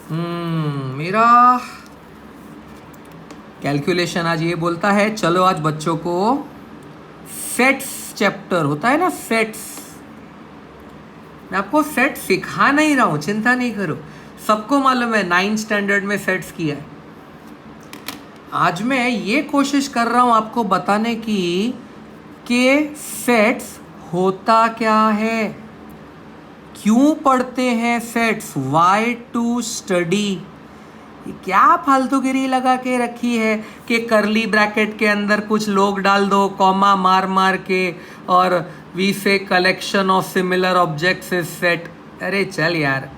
मेरा कैलकुलेशन आज ये बोलता है, चलो आज बच्चों को सेट्स चैप्टर होता है ना, सेट्स, मैं आपको सेट सिखा नहीं रहा हूँ, चिंता नहीं करो, सबको मालूम है 9th स्टैंडर्ड में सेट्स किया है। आज मैं ये कोशिश कर रहा हूँ आपको बताने की कि सेट्स होता क्या है, क्यों पढ़ते हैं सेट्स, वाई टू स्टडी। क्या फालतूगिरी लगा के रखी है कि करली ब्रैकेट के अंदर कुछ लोग डाल दो, कॉमा मार मार के, और we say collection of similar objects is set. अरे चल यार,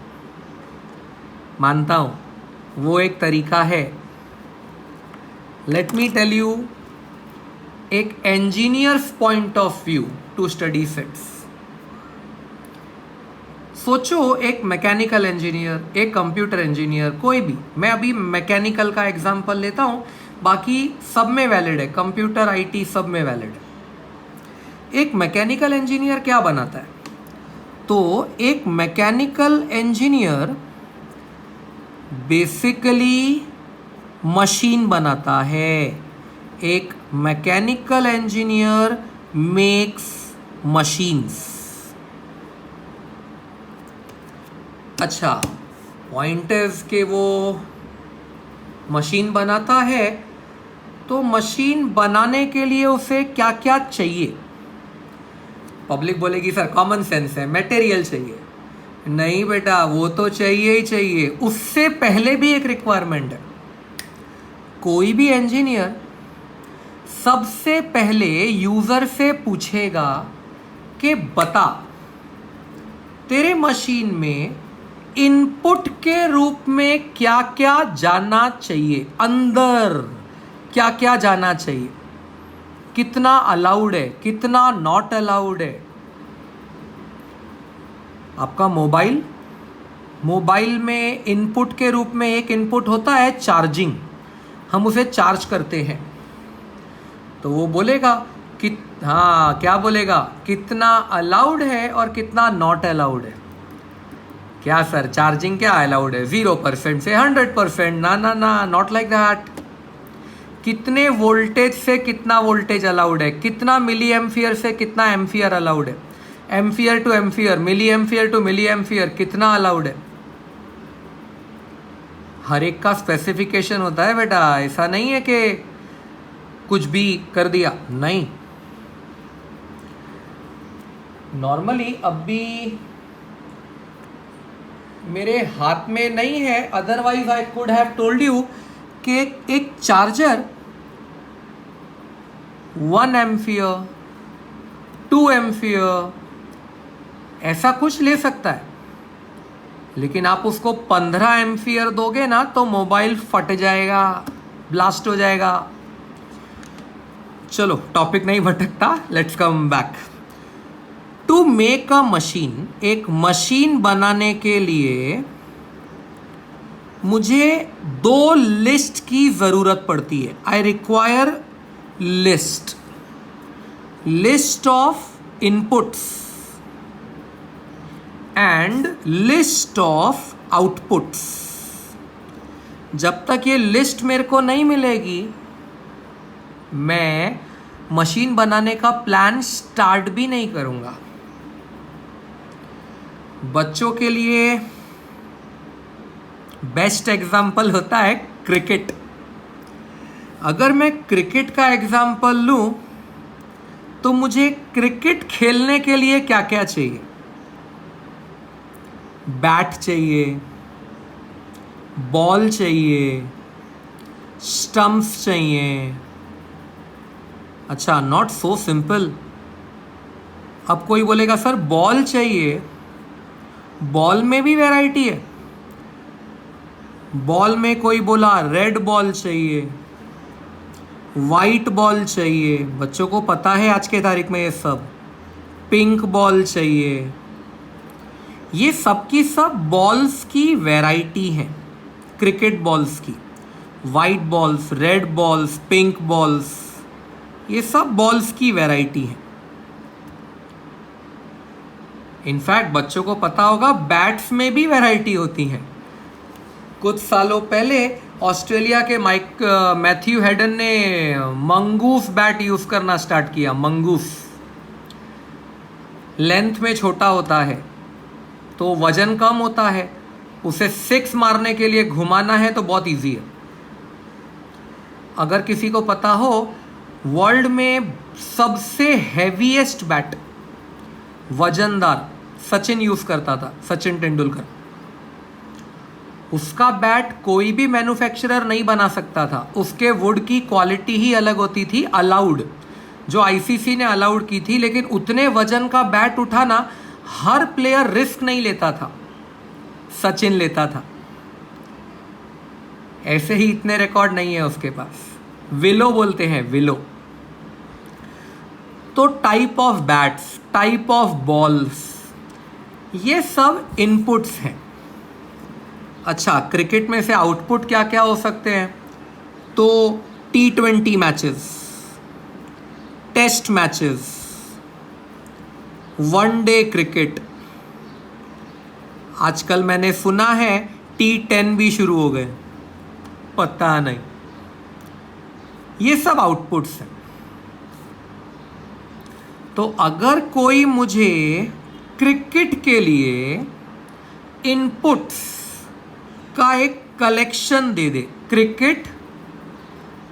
मानता हूं वो एक तरीका है। लेट मी टेल यू एक engineers point of view to study sets. सोचो एक मैकेनिकल इंजीनियर, एक कंप्यूटर इंजीनियर, कोई भी, मैं अभी मैकेनिकल का एग्जांपल लेता हूँ, बाकी सब में वैलिड है, कंप्यूटर आईटी सब में वैलिड है। एक मैकेनिकल इंजीनियर क्या बनाता है? तो एक मैकेनिकल इंजीनियर बेसिकली मशीन बनाता है। एक मैकेनिकल इंजीनियर मेक्स मशीन्स। अच्छा, पॉइंट इज कि वो मशीन बनाता है, तो मशीन बनाने के लिए उसे क्या क्या चाहिए? पब्लिक बोलेगी सर कॉमन सेंस है, मटेरियल चाहिए। नहीं बेटा, वो तो चाहिए ही चाहिए, उससे पहले भी एक रिक्वायरमेंट है। कोई भी इंजीनियर सबसे पहले यूजर से पूछेगा कि बता तेरे मशीन में इनपुट के रूप में क्या क्या जाना चाहिए, अंदर क्या क्या जाना चाहिए, कितना अलाउड है, कितना नॉट अलाउड है। आपका मोबाइल में इनपुट के रूप में एक इनपुट होता है चार्जिंग, हम उसे चार्ज करते हैं, तो वो बोलेगा कि हाँ, क्या बोलेगा, कितना अलाउड है और कितना नॉट अलाउड है। क्या सर, चार्जिंग क्या अलाउड है? 0% से 100%? ना ना ना, नॉट लाइक दैट। कितने वोल्टेज से कितना वोल्टेज अलाउड है, कितना मिली एम्फियर से कितना एम्फियर अलाउड है, एम्फियर टू एम्फियर, मिली एम्फियर टू मिली एम्फियर कितना अलाउड है। हर एक का स्पेसिफिकेशन होता है बेटा, ऐसा नहीं है कि कुछ भी कर दिया, नहीं। नॉर्मली अभी मेरे हाथ में नहीं है, otherwise I could have told you कि एक चार्जर 1 एम्पियर 2 एम्पियर ऐसा कुछ ले सकता है, लेकिन आप उसको 15 एम्पियर दोगे ना तो मोबाइल फट जाएगा, ब्लास्ट हो जाएगा। चलो टॉपिक नहीं भटकता, let's come back to make a machine. एक मशीन बनाने के लिए मुझे 2 लिस्ट की जरूरत पड़ती है। I require list of inputs and list of outputs. जब तक ये लिस्ट मेरे को नहीं मिलेगी, मैं मशीन बनाने का प्लान स्टार्ट भी नहीं करूंगा। बच्चों के लिए बेस्ट एग्जाम्पल होता है क्रिकेट। अगर मैं क्रिकेट का एग्जाम्पल लूं, तो मुझे क्रिकेट खेलने के लिए क्या क्या चाहिए? बैट चाहिए, बॉल चाहिए, स्टंप्स चाहिए। अच्छा, नॉट सो सिंपल। अब कोई बोलेगा सर बॉल चाहिए, बॉल में भी वैरायटी है। बॉल में कोई बोला रेड बॉल चाहिए, वाइट बॉल चाहिए, बच्चों को पता है आज के तारीख में ये सब, पिंक बॉल चाहिए। ये सब की सब बॉल्स की वैरायटी है, क्रिकेट बॉल्स की। White balls, red balls, pink balls, ये सब बॉल्स की वैरायटी है। इनफैक्ट बच्चों को पता होगा बैट्स में भी वैरायटी होती है। कुछ सालों पहले ऑस्ट्रेलिया के मैथ्यू हेडन ने मंगूस बैट यूज करना स्टार्ट किया। मंगूस लेंथ में छोटा होता है तो वजन कम होता है, उसे 6 मारने के लिए घुमाना है तो बहुत इजी है। अगर किसी को पता हो, वर्ल्ड में सबसे हैवीएस्ट बैट वजनदार सचिन यूज करता था, सचिन तेंदुलकर। उसका बैट कोई भी मैन्युफैक्चरर नहीं बना सकता था, उसके वुड की क्वालिटी ही अलग होती थी, अलाउड, जो आईसीसी ने अलाउड की थी। लेकिन उतने वजन का बैट उठाना हर प्लेयर रिस्क नहीं लेता था, सचिन लेता था। ऐसे ही इतने रिकॉर्ड नहीं है उसके पास। विलो बोलते हैं, विलो। तो type of bats, type of balls, ये सब इनपुट्स हैं। अच्छा, क्रिकेट में से आउटपुट क्या क्या हो सकते हैं? तो T20 matches, test matches, one day cricket, आजकल मैंने सुना है T10 भी शुरू हो गए, पता नहीं। ये सब आउटपुट्स हैं। तो अगर कोई मुझे क्रिकेट के लिए इनपुट्स का एक कलेक्शन दे दे, क्रिकेट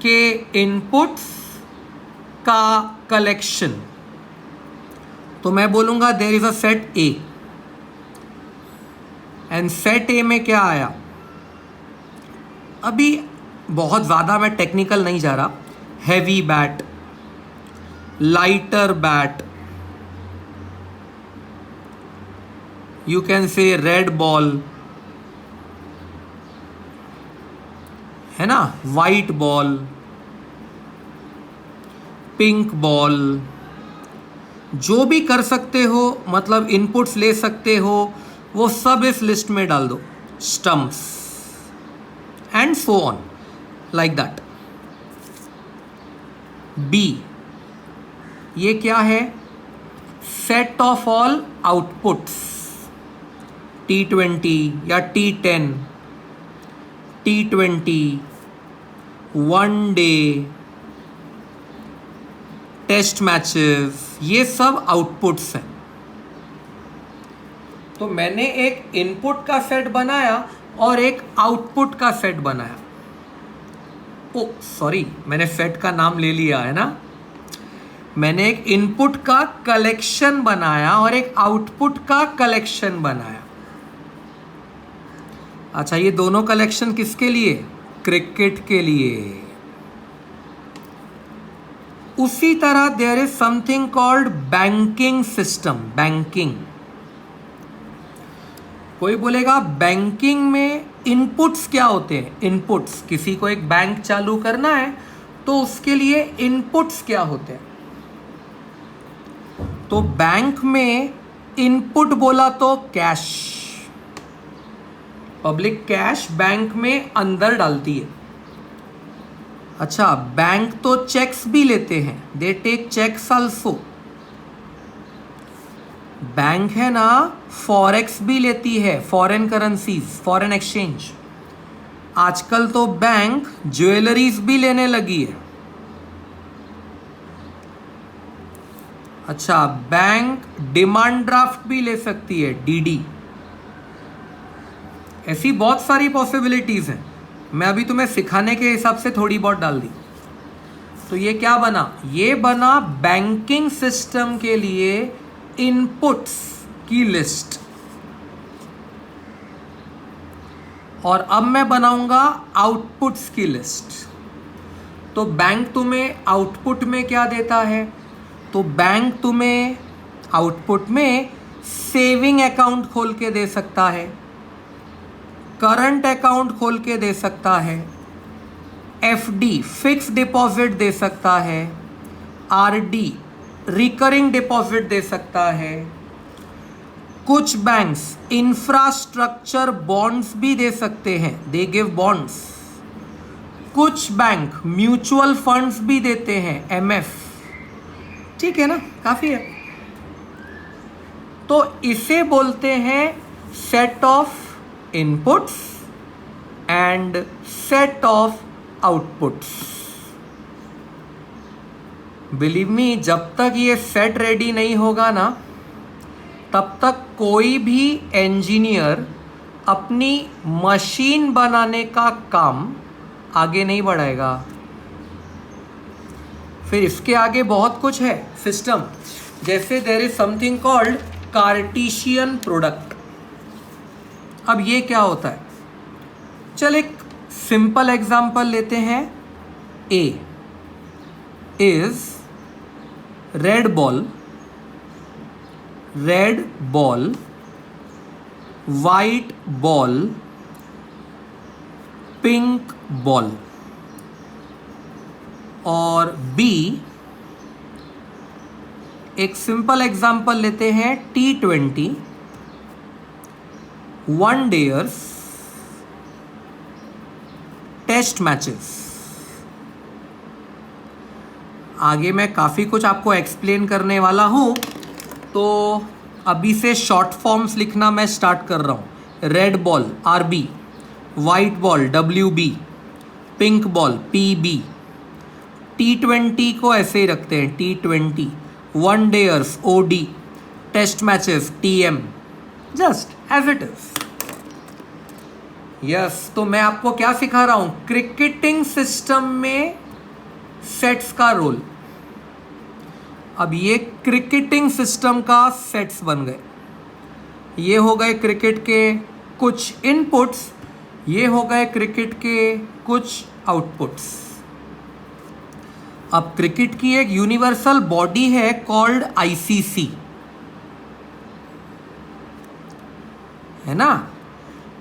के इनपुट्स का कलेक्शन, तो मैं बोलूंगा there is a set A. And set A में क्या आया? अभी बहुत ज़्यादा मैं टेक्निकल नहीं जा रहा। Heavy bat, lighter bat, you can say red ball, है ना, वाइट बॉल, पिंक बॉल, जो भी कर सकते हो, मतलब इनपुट्स ले सकते हो, वो सब इस लिस्ट में डाल दो। Stumps and so on, like that. B, ये क्या है? Set of all outputs, T20 या T10, T20, one day, test matches, ये सब आउटपुट्स हैं। तो मैंने एक इनपुट का सेट बनाया और एक आउटपुट का सेट बनाया। ओ सॉरी, मैंने सेट का नाम ले लिया है ना। मैंने एक इनपुट का कलेक्शन बनाया और एक आउटपुट का कलेक्शन बनाया। अच्छा, ये दोनों कलेक्शन किसके लिए? क्रिकेट के लिए। उसी तरह there is something called banking system. Banking, कोई बोलेगा बैंकिंग में इनपुट्स क्या होते हैं? इनपुट्स, किसी को एक बैंक चालू करना है तो उसके लिए इनपुट्स क्या होते हैं? तो बैंक में इनपुट बोला तो कैश, पब्लिक कैश बैंक में अंदर डालती है। अच्छा, बैंक तो चेक्स भी लेते हैं, they take cheques also. Bank है ना, फॉरेक्स भी लेती है, फॉरेन करेंसीज, फॉरेन एक्सचेंज। आजकल तो बैंक ज्वेलरीज भी लेने लगी है। अच्छा, बैंक डिमांड ड्राफ्ट भी ले सकती है, डीडी। ऐसी बहुत सारी पॉसिबिलिटीज हैं। मैं अभी तुम्हें सिखाने के हिसाब से थोड़ी बहुत डाल दी। तो ये क्या बना? ये बना बैंकिंग सिस्टम के लिए इनपुट्स की लिस्ट। और अब मैं बनाऊंगा आउटपुट्स की लिस्ट। तो बैंक तुम्हें आउटपुट में क्या देता है? तो बैंक तुम्हें आउटपुट में सेविंग अकाउंट खोल के दे सकता है, करंट अकाउंट खोल के दे सकता है, एफडी फिक्स डिपॉजिट दे सकता है, आरडी रिकरिंग डिपॉजिट दे सकता है। कुछ बैंक्स इंफ्रास्ट्रक्चर बॉन्ड्स भी दे सकते हैं, दे गिव बॉन्ड्स। कुछ बैंक म्यूचुअल फंड्स भी देते हैं, एमएफ। ठीक है ना, काफी है। तो इसे बोलते हैं set of inputs and set of outputs. Believe me, जब तक ये सेट रेडी नहीं होगा ना, तब तक कोई भी इंजीनियर अपनी मशीन बनाने का काम आगे नहीं बढ़ाएगा. फिर इसके आगे बहुत कुछ है सिस्टम. जैसे there is something called Cartesian product. अब ये क्या होता है? चल एक सिंपल एग्जांपल लेते हैं. A is red ball, white ball, pink ball. और बी एक सिंपल एग्जांपल लेते हैं. T20 one dares test matches. आगे मैं काफ़ी कुछ आपको एक्सप्लेन करने वाला हूँ, तो अभी से शॉर्ट फॉर्म्स लिखना मैं स्टार्ट कर रहा हूँ. Red ball RB, white ball WB, pink ball PB. T20 को ऐसे ही रखते हैं, T20 one dayers OD, test matches TM, just as it is. Yes, तो मैं आपको क्या सिखा रहा हूं? क्रिकेटिंग सिस्टम में सेट्स का रोल. अब ये क्रिकेटिंग सिस्टम का सेट्स बन गए. ये हो गए क्रिकेट के कुछ इनपुट्स, ये हो गए क्रिकेट के कुछ आउटपुट्स. अब क्रिकेट की एक यूनिवर्सल बॉडी है कॉल्ड ICC, है ना.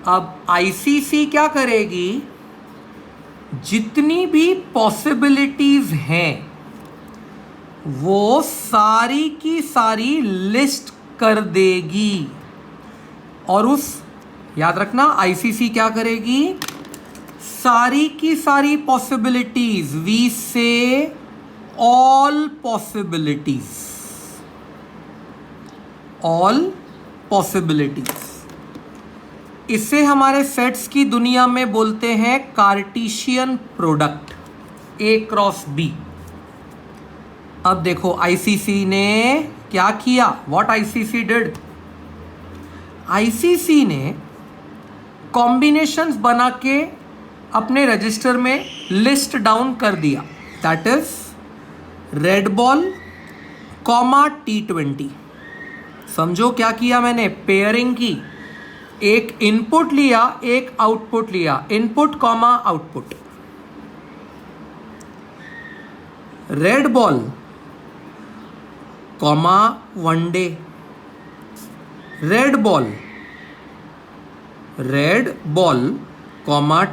अब ICC क्या करेगी? जितनी भी पॉसिबिलिटीज हैं वो सारी की सारी लिस्ट कर देगी. और उस, याद रखना, ICC क्या करेगी? सारी की सारी पॉसिबिलिटीज, वी से ऑल पॉसिबिलिटीज, ऑल पॉसिबिलिटीज. इसे हमारे सेट्स की दुनिया में बोलते हैं Cartesian product, A cross B. अब देखो ICC ने क्या किया? What ICC did? ICC ने कॉम्बिनेशंस बना के अपने रजिस्टर में लिस्ट डाउन कर दिया. That is red ball T20. समझो क्या किया मैंने? पेयरिंग की. एक इनपुट लिया, एक आउटपुट लिया. Input output. Red ball one day, red ball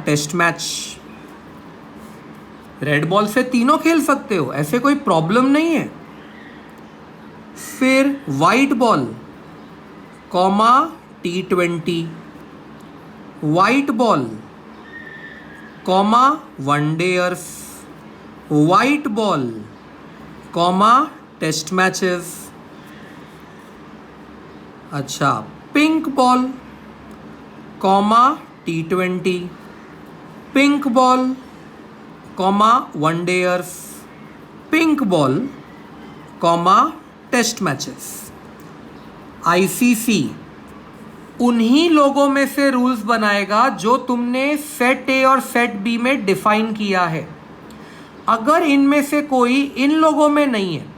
test match. Red ball से तीनों खेल सकते हो, ऐसे कोई प्रॉब्लम नहीं है. फिर white ball T20, white ball one dayers, white ball test matches. अच्छा, pink ball T20, pink ball one dayers, pink ball test matches. ICC उन्हीं लोगों में से रूल्स बनाएगा जो तुमने सेट A और सेट B में डिफाइन किया है. अगर इनमें से कोई इन लोगों में नहीं है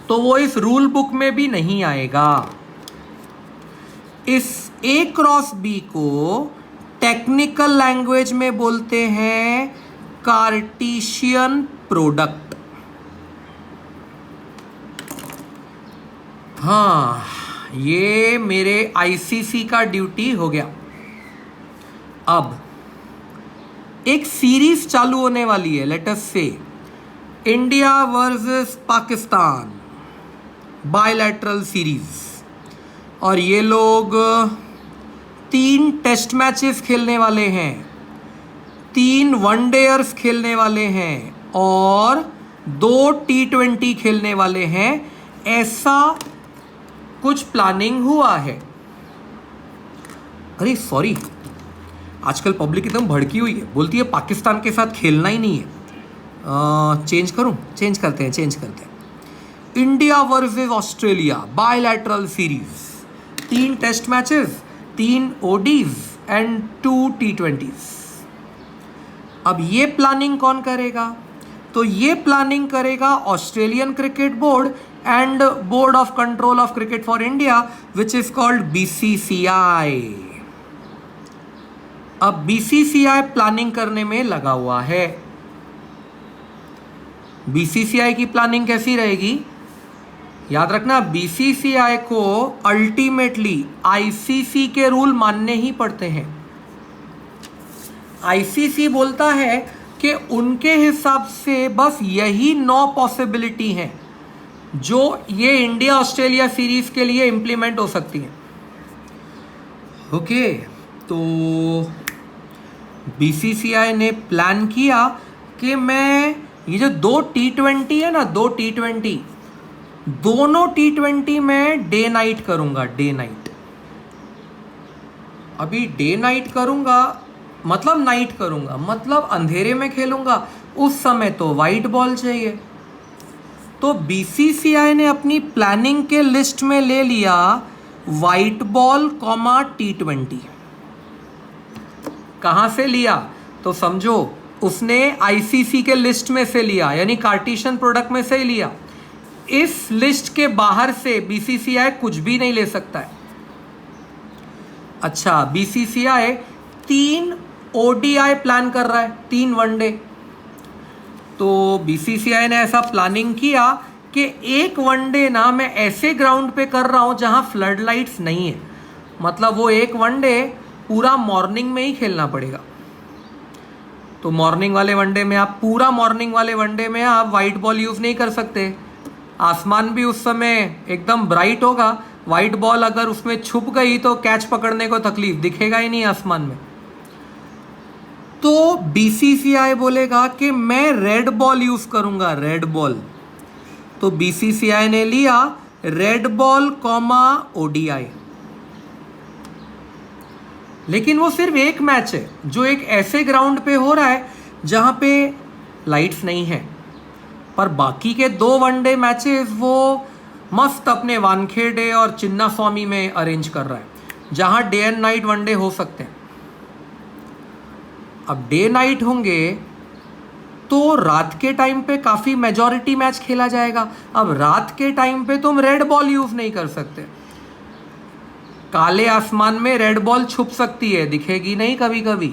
तो वो इस रूल बुक में भी नहीं आएगा. इस A क्रॉस B को टेक्निकल लैंग्वेज में बोलते हैं कार्टेशियन प्रोडक्ट. हाँ, ये मेरे ICC का ड्यूटी हो गया. अब एक सीरीज चालू होने वाली है. लेट अस से India versus Pakistan, bilateral series. और ये लोग 3 टेस्ट मैचेस खेलने वाले हैं, 3 वनडेयर्स खेलने वाले हैं और 2 T20 खेलने वाले हैं. ऐसा कुछ प्लानिंग हुआ है. अरे सॉरी, आजकल पब्लिक एकदम भड़की हुई है, बोलती है पाकिस्तान के साथ खेलना ही नहीं है। चेंज करूं? चेंज करते हैं। India versus Australia bilateral series, 3 test matches, 3 ODIs and 2 T20s। अब ये प्लानिंग कौन करेगा? तो ये प्लानिंग करेगा Australian cricket board and board of control of cricket for India which is called BCCI। अब BCCI प्लानिंग करने में लगा हुआ है। BCCI की प्लानिंग कैसी रहेगी? याद रखना, BCCI को अल्टीमेटली ICC के रूल मानने ही पड़ते हैं। ICC बोलता है कि उनके हिसाब से बस यही 9 पॉसिबिलिटी हैं जो ये इंडिया ऑस्ट्रेलिया सीरीज के लिए इंप्लीमेंट हो सकती हैं। ओके, तो BCCI ने प्लान किया कि मैं ये जो 2 T20 है ना, 2 T20, दोनों T20 में डे नाइट करूंगा, डे नाइट। अभी डे नाइट करूंगा मतलब नाइट करूंगा मतलब अंधेरे में खेलूंगा, उस समय तो वाइट बॉल चाहिए। तो BCCI ने अपनी प्लानिंग के लिस्ट में ले लिया वाइट बॉल T20। कहां से लिया? तो समझो, उसने ICC के लिस्ट में से लिया, यानी कार्टेशियन प्रोडक्ट में से ही लिया। इस लिस्ट के बाहर से BCCI कुछ भी नहीं ले सकता है। अच्छा, BCCI 3 ODI प्लान कर रहा है, 3 वनडे। तो BCCI ने ऐसा प्लानिंग किया कि एक वनडे ना मैं ऐसे ग्राउंड पे कर रहा हूं जहां फ्लड लाइट्स नहीं है, मतलब वो एक वनडे पूरा मॉर्निंग में ही खेलना पड़ेगा। तो मॉर्निंग वाले वनडे में आप वाइट बॉल यूज नहीं कर सकते। आसमान भी उस समय एकदम ब्राइट होगा, वाइट बॉल अगर उसमें छुप गई तो कैच पकड़ने को तकलीफ, दिखेगा ही नहीं आसमान में। तो BCCI बोलेगा कि मैं रेड बॉल यूज करूंगा, रेड बॉल। तो BCCI ने लिया रेड बॉल ODI। लेकिन वो सिर्फ एक मैच है जो एक ऐसे ग्राउंड पे हो रहा है जहां पे लाइट्स नहीं है, पर बाकी के 2 वनडे मैचेस वो मस्त अपने वानखेड़े और चिन्ना स्वामी में अरेंज कर रहा है, जहां डे एंड नाइट वनडे हो सकते हैं। अब डे नाइट होंगे तो रात के टाइम पे काफी मेजॉरिटी मैच खेला जाएगा। अब रात के टाइम पे तुम रेड बॉल यूज नहीं कर सकते, काले आसमान में रेड बॉल छुप सकती है, दिखेगी नहीं कभी कभी।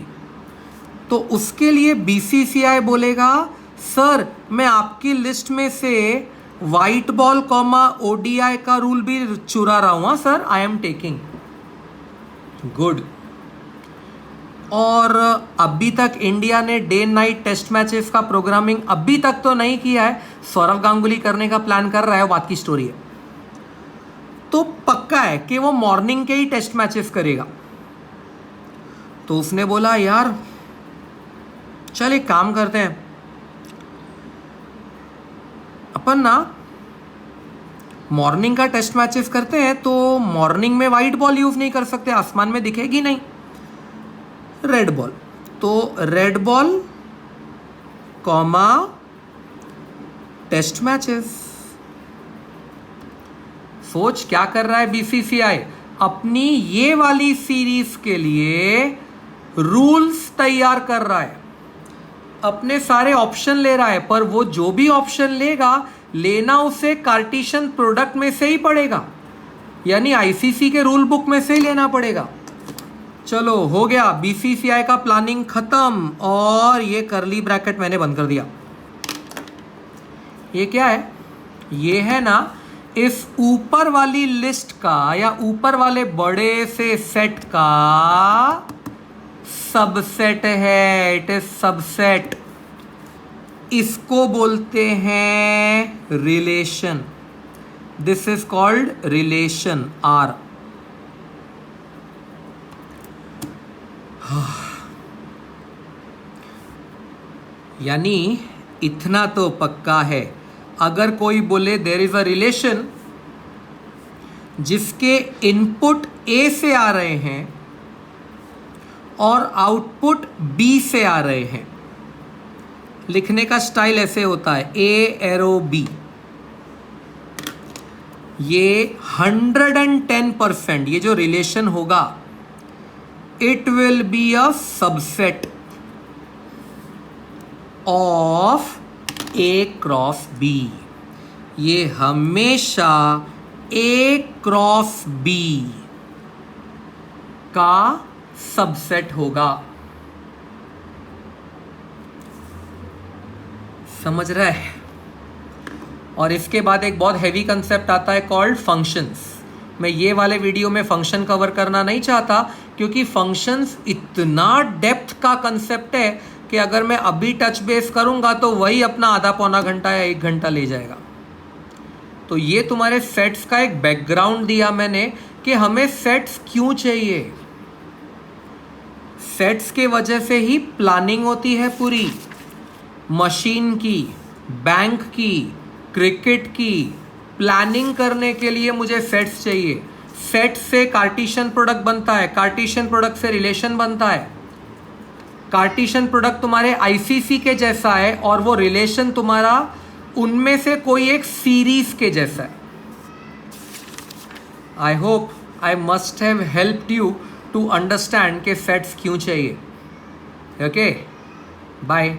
तो उसके लिए BCCI बोलेगा सर मैं आपकी लिस्ट में से वाइट बॉल ODI का रूल भी चुरा रहा हूं sir, I am taking. Good. और अभी तक इंडिया ने डे नाइट टेस्ट मैचेस का प्रोग्रामिंग अभी तक तो नहीं किया है, सौरव गांगुली करने का प्लान कर रहा है, वो बात की स्टोरी है। तो पक्का है कि वो मॉर्निंग के ही टेस्ट मैचेस करेगा। तो उसने बोला यार चल एक काम करते हैं, अपन ना मॉर्निंग का टेस्ट मैचेस करते हैं। तो मॉर्निंग में वाइट बॉल यूज नहीं कर सकते, आसमान में दिखेगी नहीं, रेड बॉल। तो रेड बॉल टेस्ट मैचेस। सोच क्या कर रहा है BCCI, अपनी ये वाली सीरीज के लिए रूल्स तैयार कर रहा है, अपने सारे ऑप्शन ले रहा है, पर वो जो भी ऑप्शन लेगा लेना उसे कार्टेशियन प्रोडक्ट में से ही पड़ेगा, यानी ICC के रूल बुक में से ही लेना पड़ेगा। चलो हो गया, BCCI का प्लानिंग खत्म। और ये करली ब्रैकेट मैंने बंद कर दिया। ये क्या है? ये है ना इस ऊपर वाली लिस्ट का या ऊपर वाले बड़े से सेट का सबसेट है, इट इज सबसेट। इसको बोलते हैं relation, this is called relation R। यानी इतना तो पक्का है, अगर कोई बोले देयर इज अ रिलेशन जिसके इनपुट A से आ रहे हैं और आउटपुट बी से आ रहे हैं। लिखने का स्टाइल ऐसे होता है, ए एरो बी। ये 110% ये जो रिलेशन होगा, it will be a subset of A cross B. ये हमेशा ए क्रॉस बी का सबसेट होगा। समझ रहा है? और इसके बाद एक बहुत हैवी कंसेप्ट आता है कॉल्ड फंक्शंस। मैं ये वाले वीडियो में फंक्शन कवर करना नहीं चाहता, क्योंकि फंक्शंस इतना डेप्थ का कंसेप्ट है कि अगर मैं अभी टच बेस करूंगा तो वही अपना आधा पौना घंटा या 1 घंटा ले जाएगा। तो ये तुम्हारे सेट्स का एक बैकग्राउंड दिया मैंने कि हमें सेट्स क्यों चाहिए। सेट्स के वजह से ही प्लानिंग होती है पूरी, मशीन की, बैंक की, क्रिकेट की। प्लानिंग करने के लिए मुझे सेट्स चाहिए। सेट से कार्टेशियन प्रोडक्ट बनता है, कार्टेशियन प्रोडक्ट से रिलेशन बनता है। कार्टेशियन प्रोडक्ट तुम्हारे आईसीसी के जैसा है और वो रिलेशन तुम्हारा उनमें से कोई एक सीरीज के जैसा है। I hope I must have helped you to understand के सेट्स क्यों चाहिए। Okay, bye.